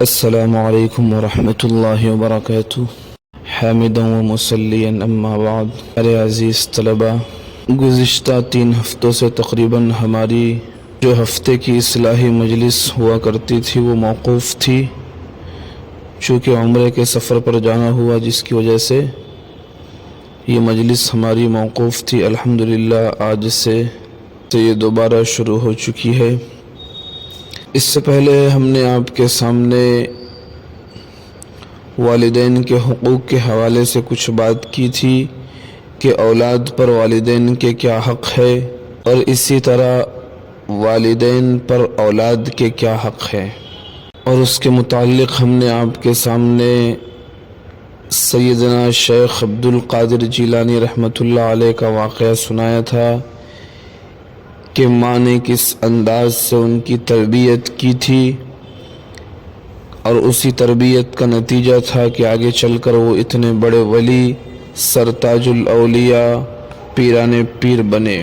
السلام علیکم ورحمۃ اللہ وبرکاتہ۔ حامداً و مسلیاً اما بعد۔ میرے عزیز طلبہ، گزشتہ 3 ہفتوں سے تقریباً ہماری جو ہفتے کی اصلاحی مجلس ہوا کرتی تھی وہ موقوف تھی، چونکہ عمرے کے سفر پر جانا ہوا، جس کی وجہ سے یہ مجلس ہماری موقوف تھی۔ الحمدللہ آج سے یہ دوبارہ شروع ہو چکی ہے۔ اس سے پہلے ہم نے آپ کے سامنے والدین کے حقوق کے حوالے سے کچھ بات کی تھی کہ اولاد پر والدین کے کیا حق ہے، اور اسی طرح والدین پر اولاد کے کیا حق ہے، اور اس کے متعلق ہم نے آپ کے سامنے سیدنا شیخ عبد القادر جیلانی رحمۃ اللہ علیہ کا واقعہ سنایا تھا کہ ماں نے کس انداز سے ان کی تربیت کی تھی، اور اسی تربیت کا نتیجہ تھا کہ آگے چل کر وہ اتنے بڑے ولی، سرتاج الاولیاء، پیران پیر بنے۔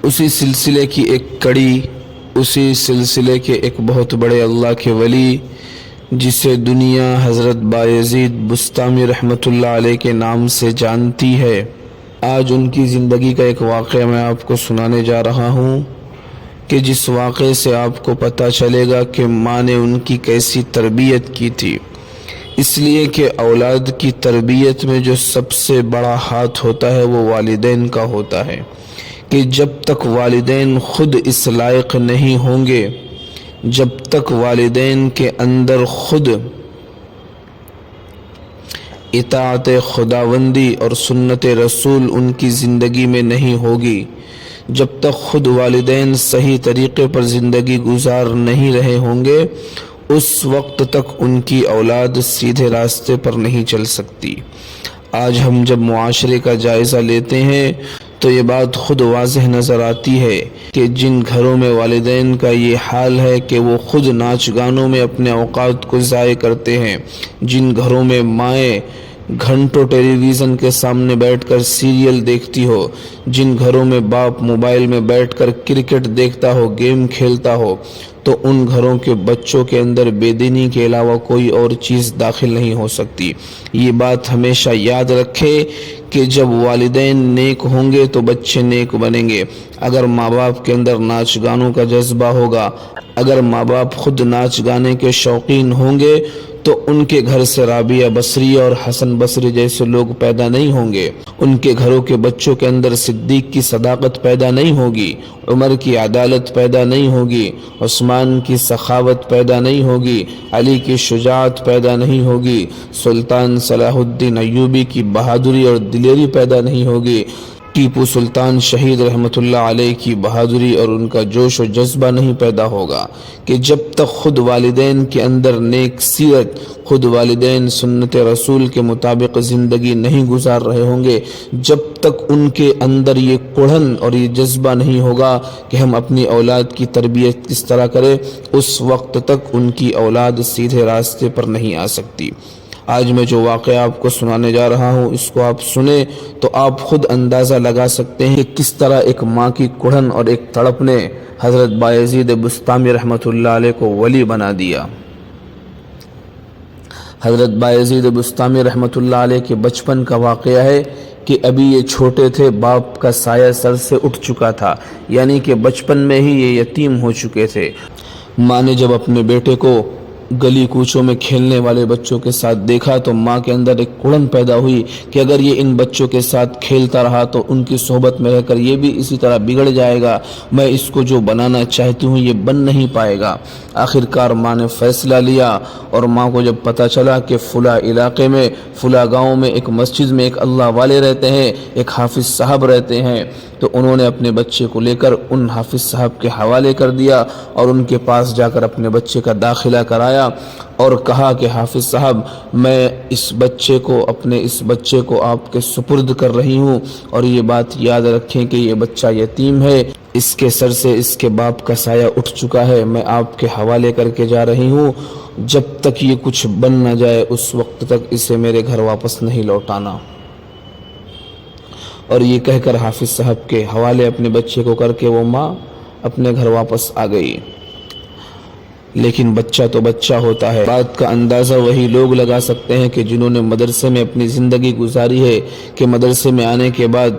اسی سلسلے کی ایک کڑی، اسی سلسلے کے ایک بہت بڑے اللہ کے ولی جسے دنیا حضرت بایزید بسطامی رحمۃ اللہ علیہ کے نام سے جانتی ہے، آج ان کی زندگی کا ایک واقعہ میں آپ کو سنانے جا رہا ہوں کہ جس واقعے سے آپ کو پتہ چلے گا کہ ماں نے ان کی کیسی تربیت کی تھی۔ اس لیے کہ اولاد کی تربیت میں جو سب سے بڑا ہاتھ ہوتا ہے وہ والدین کا ہوتا ہے، کہ جب تک والدین خود اس لائق نہیں ہوں گے، جب تک والدین کے اندر خود اطاعت خداوندی اور سنت رسول ان کی زندگی میں نہیں ہوگی، جب تک خود والدین صحیح طریقے پر زندگی گزار نہیں رہے ہوں گے، اس وقت تک ان کی اولاد سیدھے راستے پر نہیں چل سکتی۔ آج ہم جب معاشرے کا جائزہ لیتے ہیں تو یہ بات خود واضح نظر آتی ہے کہ جن گھروں میں والدین کا یہ حال ہے کہ وہ خود ناچ گانوں میں اپنے اوقات کو ضائع کرتے ہیں، جن گھروں میں مائیں گھنٹوں ٹیلی ویژن کے سامنے بیٹھ کر سیریل دیکھتی ہو، جن گھروں میں باپ موبائل میں بیٹھ کر کرکٹ دیکھتا ہو، گیم کھیلتا ہو، تو ان گھروں کے بچوں کے اندر بے دینی کے علاوہ کوئی اور چیز داخل نہیں ہو سکتی۔ یہ بات ہمیشہ یاد رکھے کہ جب والدین نیک ہوں گے تو بچے نیک بنیں گے۔ اگر ماں باپ کے اندر ناچ گانوں کا جذبہ ہوگا، اگر ماں باپ خود ناچ گانے کے شوقین ہوں گے تو ان کے گھر سے رابعہ بصری اور حسن بصری جیسے لوگ پیدا نہیں ہوں گے، ان کے گھروں کے بچوں کے اندر صدیق کی صداقت پیدا نہیں ہوگی، عمر کی عدالت پیدا نہیں ہوگی، عثمان کی سخاوت پیدا نہیں ہوگی، علی کی شجاعت پیدا نہیں ہوگی، سلطان صلاح الدین ایوبی کی بہادری اور دلیری پیدا نہیں ہوگی، ٹیپو سلطان شہید رحمۃ اللہ علیہ کی بہادری اور ان کا جوش و جذبہ نہیں پیدا ہوگا، کہ جب تک خود والدین کے اندر نیک سیرت، خود والدین سنت رسول کے مطابق زندگی نہیں گزار رہے ہوں گے، جب تک ان کے اندر یہ کڑھن اور یہ جذبہ نہیں ہوگا کہ ہم اپنی اولاد کی تربیت کس طرح کریں، اس وقت تک ان کی اولاد سیدھے راستے پر نہیں آ سکتی۔ آج میں جو واقعہ آپ کو سنانے جا رہا ہوں، اس کو آپ سنیں تو آپ خود اندازہ لگا سکتے ہیں کہ کس طرح ایک ماں کی کڑھن اور ایک تڑپ نے حضرت بایزید بسطامی رحمۃ اللہ علیہ کو ولی بنا دیا۔ حضرت بایزید بسطامی رحمۃ اللہ علیہ کے بچپن کا واقعہ ہے کہ ابھی یہ چھوٹے تھے، باپ کا سایہ سر سے اٹھ چکا تھا، یعنی کہ بچپن میں ہی یہ یتیم ہو چکے تھے۔ ماں نے جب اپنے بیٹے کو گلی کوچوں میں کھیلنے والے بچوں کے ساتھ دیکھا تو ماں کے اندر ایک کڑن پیدا ہوئی کہ اگر یہ ان بچوں کے ساتھ کھیلتا رہا تو ان کی صحبت میں رہ کر یہ بھی اسی طرح بگڑ جائے گا، میں اس کو جو بنانا چاہتی ہوں یہ بن نہیں پائے گا۔ آخرکار ماں نے فیصلہ لیا، اور ماں کو جب پتہ چلا کہ فلاں علاقے میں، فلاں گاؤں میں ایک مسجد میں ایک اللہ والے رہتے ہیں، ایک حافظ صاحب رہتے ہیں، تو انہوں نے اپنے بچے کو لے کر ان حافظ صاحب کے حوالے کر دیا اور ان کے پاس جا کر اپنے بچے کا داخلہ کرایا، اور کہا کہ حافظ صاحب میں اس بچے کو آپ کے سپرد کر رہی ہوں، اور یہ بات یاد رکھیں کہ یہ بچہ یتیم ہے، اس کے سر سے اس کے باپ کا سایہ اٹھ چکا ہے، میں آپ کے حوالے کر کے جا رہی ہوں، جب تک یہ کچھ بن نہ جائے اس وقت تک اسے میرے گھر واپس نہیں لوٹانا۔ اور یہ کہہ کر حافظ صاحب کے حوالے اپنے بچے کو کر کے وہ ماں اپنے گھر واپس آ گئی۔ لیکن بچہ تو بچہ ہوتا ہے۔ بات کا اندازہ وہی لوگ لگا سکتے ہیں کہ جنہوں نے مدرسے میں اپنی زندگی گزاری ہے کہ مدرسے میں آنے کے بعد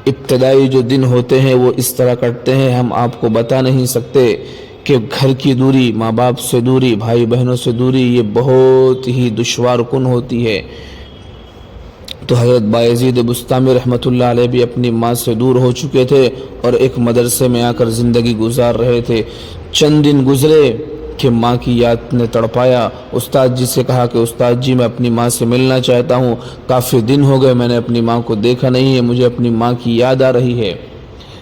ابتدائی جو دن ہوتے ہیں وہ اس طرح کٹتے ہیں، ہم آپ کو بتا نہیں سکتے کہ گھر کی دوری، ماں باپ سے دوری، بھائی بہنوں سے دوری یہ بہت ہی دشوار کن ہوتی ہے۔ تو حضرت بایزید بسطامی رحمۃ اللہ علیہ بھی اپنی ماں سے دور ہو چکے تھے اور ایک مدرسے میں آ کر زندگی گزار رہے تھے۔ چند دن گزرے کہ ماں کی یاد نے تڑپایا۔ استاد جی سے کہا کہ استاد جی میں اپنی ماں سے ملنا چاہتا ہوں، کافی دن ہو گئے میں نے اپنی ماں کو دیکھا نہیں ہے، مجھے اپنی ماں کی یاد آ رہی ہے۔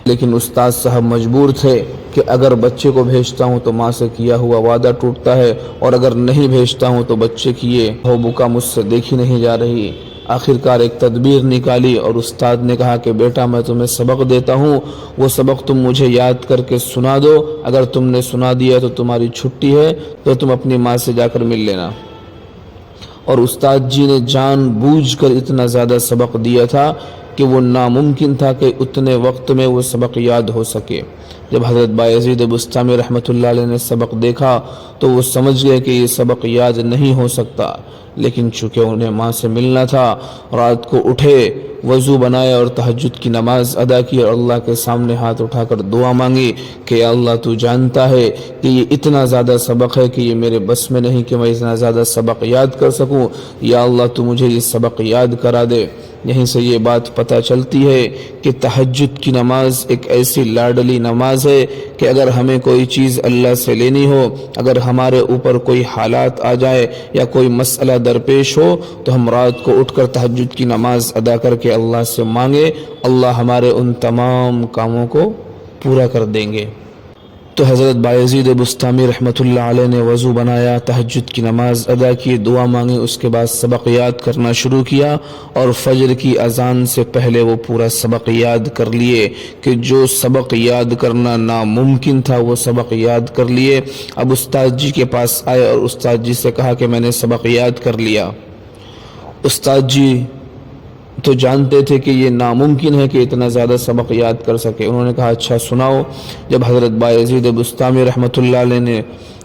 لیکن استاد صاحب مجبور تھے کہ اگر بچے کو بھیجتا ہوں تو ماں سے کیا ہوا وعدہ ٹوٹتا ہے، اور اگر نہیں بھیجتا ہوں تو بچے کی یہ ہو بکا مجھ سے دیکھی نہیں جا رہی۔ آخرکار ایک تدبیر نکالی اور استاد نے کہا کہ بیٹا میں تمہیں سبق دیتا ہوں، وہ سبق تم مجھے یاد کر کے سنا دو، اگر تم نے سنا دیا تو تمہاری چھٹی ہے، تو تم اپنی ماں سے جا کر مل لینا۔ اور استاد جی نے جان بوجھ کر اتنا زیادہ سبق دیا تھا کہ وہ ناممکن تھا کہ اتنے وقت میں وہ سبق یاد ہو سکے۔ جب حضرت بایزید بسطامی رحمۃ اللہ علیہ نے سبق دیکھا تو وہ سمجھ گئے کہ یہ سبق یاد نہیں ہو سکتا، لیکن چونکہ انہیں ماں سے ملنا تھا، رات کو اٹھے، وضو بنایا اور تہجد کی نماز ادا کی اور اللہ کے سامنے ہاتھ اٹھا کر دعا مانگی کہ یا اللہ تو جانتا ہے کہ یہ اتنا زیادہ سبق ہے کہ یہ میرے بس میں نہیں کہ میں اتنا زیادہ سبق یاد کر سکوں، یا اللہ تو مجھے یہ سبق یاد کرا دے۔ یہیں سے یہ بات پتہ چلتی ہے کہ تہجد کی نماز ایک ایسی لاڈلی نماز ہے کہ اگر ہمیں کوئی چیز اللہ سے لینی ہو، اگر ہمارے اوپر کوئی حالات آ جائے یا کوئی مسئلہ درپیش ہو تو ہم رات کو اٹھ کر تہجد کی نماز ادا کر کے اللہ سے مانگے، اللہ ہمارے ان تمام کاموں کو پورا کر دیں گے۔ تو حضرت بایزید بسطامی رحمۃ اللہ علیہ نے وضو بنایا، تہجد کی نماز ادا کی، دعا مانگی، اس کے بعد سبق یاد کرنا شروع کیا اور فجر کی اذان سے پہلے وہ پورا سبق یاد کر لیے کہ جو سبق یاد کرنا ناممکن تھا وہ سبق یاد کر لیے۔ اب استاد جی کے پاس آئے اور استاد جی سے کہا کہ میں نے سبق یاد کر لیا۔ استاد جی تو جانتے تھے کہ یہ ناممکن ہے کہ اتنا زیادہ سبق یاد کر سکے۔ انہوں نے کہا اچھا سناؤ۔ جب حضرت بایزید بسطامی رحمۃ اللہ علیہ نے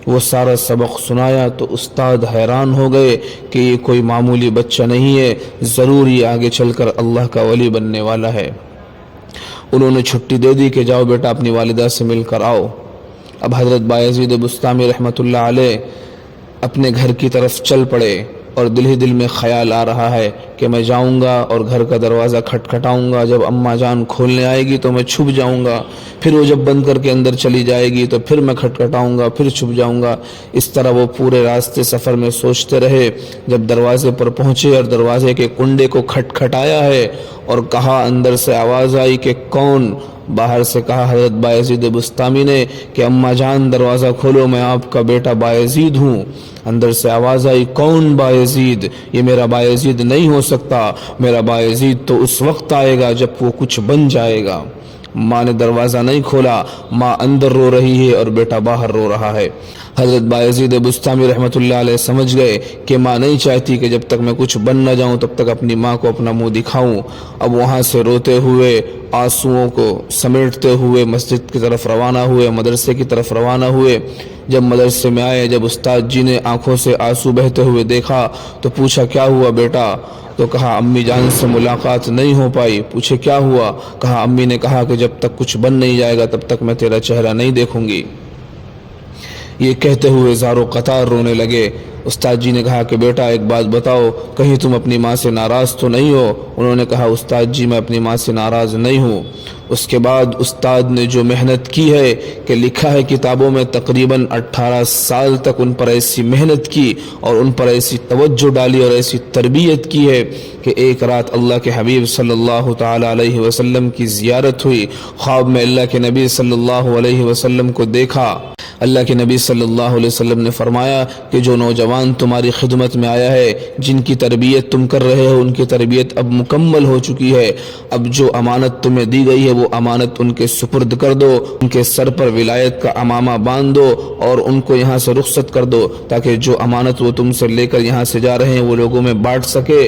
وہ سارا سبق سنایا تو استاد حیران ہو گئے کہ یہ کوئی معمولی بچہ نہیں ہے، ضرور یہ آگے چل کر اللہ کا ولی بننے والا ہے۔ انہوں نے چھٹی دے دی کہ جاؤ بیٹا اپنی والدہ سے مل کر آؤ۔ اب حضرت بایزید بسطامی رحمۃ اللہ علیہ اپنے گھر کی طرف چل پڑے اور دل ہی دل میں خیال آ رہا ہے کہ میں جاؤں گا اور گھر کا دروازہ کھٹکھٹاؤں گا، جب اماں جان کھولنے آئے گی تو میں چھپ جاؤں گا، پھر وہ جب بند کر کے اندر چلی جائے گی تو پھر میں کھٹکھٹاؤں گا، پھر چھپ جاؤں گا۔ اس طرح وہ پورے راستے سفر میں سوچتے رہے۔ جب دروازے پر پہنچے اور دروازے کے کنڈے کو کھٹکھٹایا ہے اور کہا، اندر سے آواز آئی کہ کون؟ باہر سے کہا حضرت بایزید بسطامی نے کہ اماں جان دروازہ کھولو، میں آپ کا بیٹا بایزید ہوں۔ اندر سے آواز آئی، کون بایزید؟ یہ میرا بایزید نہیں ہو سکتا، میرا بایزید تو اس وقت آئے گا جب وہ کچھ بن جائے گا۔ ماں نے دروازہ نہیں کھولا، ماں اندر رو رہی ہے اور بیٹا باہر رو رہا ہے۔ حضرت بایزید بسطامی رحمۃ اللہ علیہ سمجھ گئے کہ ماں نہیں چاہتی کہ جب تک میں کچھ بن نہ جاؤں تب تک اپنی ماں کو اپنا منہ دکھاؤں۔ اب وہاں سے روتے ہوئے، آنسوؤں کو سمیٹتے ہوئے مسجد کی طرف روانہ ہوئے، مدرسے کی طرف روانہ ہوئے۔ جب مدرسے میں آئے، جب استاد جی نے آنکھوں سے آنسو بہتے ہوئے دیکھا تو پوچھا کیا ہوا بیٹا؟ تو کہا امی جان سے ملاقات نہیں ہو پائی۔ پوچھے کیا ہوا؟ کہا امی نے کہا کہ جب تک کچھ بن نہیں جائے گا تب تک میں تیرا چہرہ نہیں دیکھوں گی۔ یہ کہتے ہوئے زارو قطار رونے لگے۔ استاد جی نے کہا کہ بیٹا ایک بات بتاؤ، کہیں تم اپنی ماں سے ناراض تو نہیں ہو؟ انہوں نے کہا استاد جی میں اپنی ماں سے ناراض نہیں ہوں۔ اس کے بعد استاد نے جو محنت کی ہے کہ لکھا ہے کتابوں میں، تقریباً 18 سال تک ان پر ایسی محنت کی اور ان پر ایسی توجہ ڈالی اور ایسی تربیت کی ہے کہ ایک رات اللہ کے حبیب صلی اللہ تعالی علیہ وسلم کی زیارت ہوئی۔ خواب میں اللہ کے نبی صلی اللہ علیہ وسلم کو دیکھا۔ اللہ کے نبی صلی اللہ علیہ وسلم نے فرمایا کہ جو نوجوان تمہاری خدمت میں آیا ہے، جن کی تربیت تم کر رہے ہو، ان کی تربیت اب مکمل ہو چکی ہے۔ اب جو امانت تمہیں دی گئی ہے وہ امانت ان کے سپرد کر دو، ان کے سر پر ولایت کا عمامہ باندھ دو اور ان کو یہاں سے رخصت کر دو، تاکہ جو امانت وہ تم سے لے کر یہاں سے جا رہے ہیں وہ لوگوں میں بانٹ سکے۔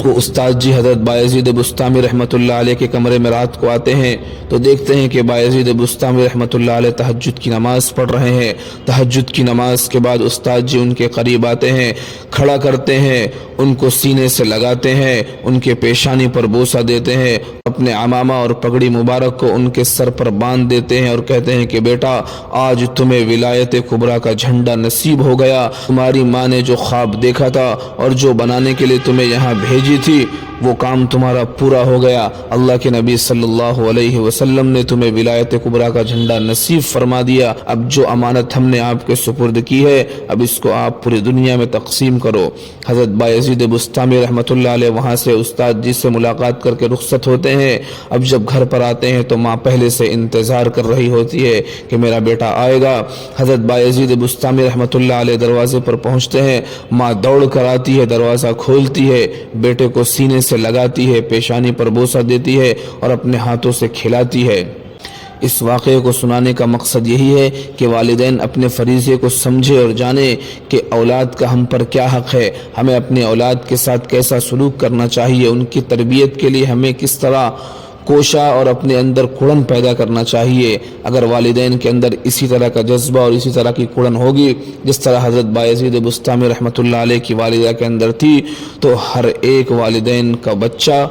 وہ استاد جی حضرت بایزید بستامی رحمۃ اللہ علیہ کے کمرے میں رات کو آتے ہیں تو دیکھتے ہیں کہ بایزید بستامی رحمۃ اللہ علیہ تہجد کی نماز پڑھ رہے ہیں۔ تہجد کی نماز کے بعد استاد جی ان کے قریب آتے ہیں، کھڑا کرتے ہیں، ان کو سینے سے لگاتے ہیں، ان کے پیشانی پر بوسہ دیتے ہیں، اپنے عمامہ اور پگڑی مبارک کو ان کے سر پر باندھ دیتے ہیں اور کہتے ہیں کہ بیٹا آج تمہیں ولایت کبریٰ کا جھنڈا نصیب ہو گیا۔ تمہاری ماں نے جو خواب دیکھا تھا اور جو بنانے کے لیے تمہیں یہاں بھیجی تھی وہ کام تمہارا پورا ہو گیا۔ اللہ کے نبی صلی اللہ علیہ وسلم نے تمہیں ولایت کبریٰ کا جھنڈا نصیب فرما دیا۔ اب جو امانت ہم نے آپ کے سپرد کی ہے اب اس کو آپ پوری دنیا میں تقسیم کرو۔ حضرت بایزید بستامی رحمۃ اللہ علیہ وہاں سے استاد جی سے ملاقات کر کے رخصت ہوتے ہیں۔ اب جب گھر پر آتے ہیں تو ماں پہلے سے انتظار کر رہی ہوتی ہے کہ میرا بیٹا آئے گا۔ حضرت بایزید بستامی رحمۃ اللہ علیہ دروازے پر پہنچتے ہیں، ماں دوڑ کر آتی ہے، دروازہ کھولتی ہے، بیٹے کو سینے سے لگاتی ہے، پیشانی پر بوسہ دیتی ہے اور اپنے ہاتھوں سے کھلاتی ہے۔ اس واقعے کو سنانے کا مقصد یہی ہے کہ والدین اپنے فریضے کو سمجھے اور جانے کہ اولاد کا ہم پر کیا حق ہے، ہمیں اپنے اولاد کے ساتھ کیسا سلوک کرنا چاہیے، ان کی تربیت کے لیے ہمیں کس طرح کوشاں اور اپنے اندر کڑن پیدا کرنا چاہیے۔ اگر والدین کے اندر اسی طرح کا جذبہ اور اسی طرح کی کڑن ہوگی جس طرح حضرت بایزید بستامی رحمۃ اللہ علیہ کی والدہ کے اندر تھی تو ہر ایک والدین کا بچہ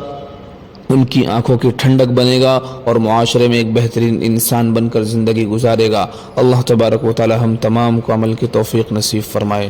ان کی آنکھوں کی ٹھنڈک بنے گا اور معاشرے میں ایک بہترین انسان بن کر زندگی گزارے گا۔ اللہ تبارک و تعالی ہم تمام کو عمل کی توفیق نصیب فرمائے۔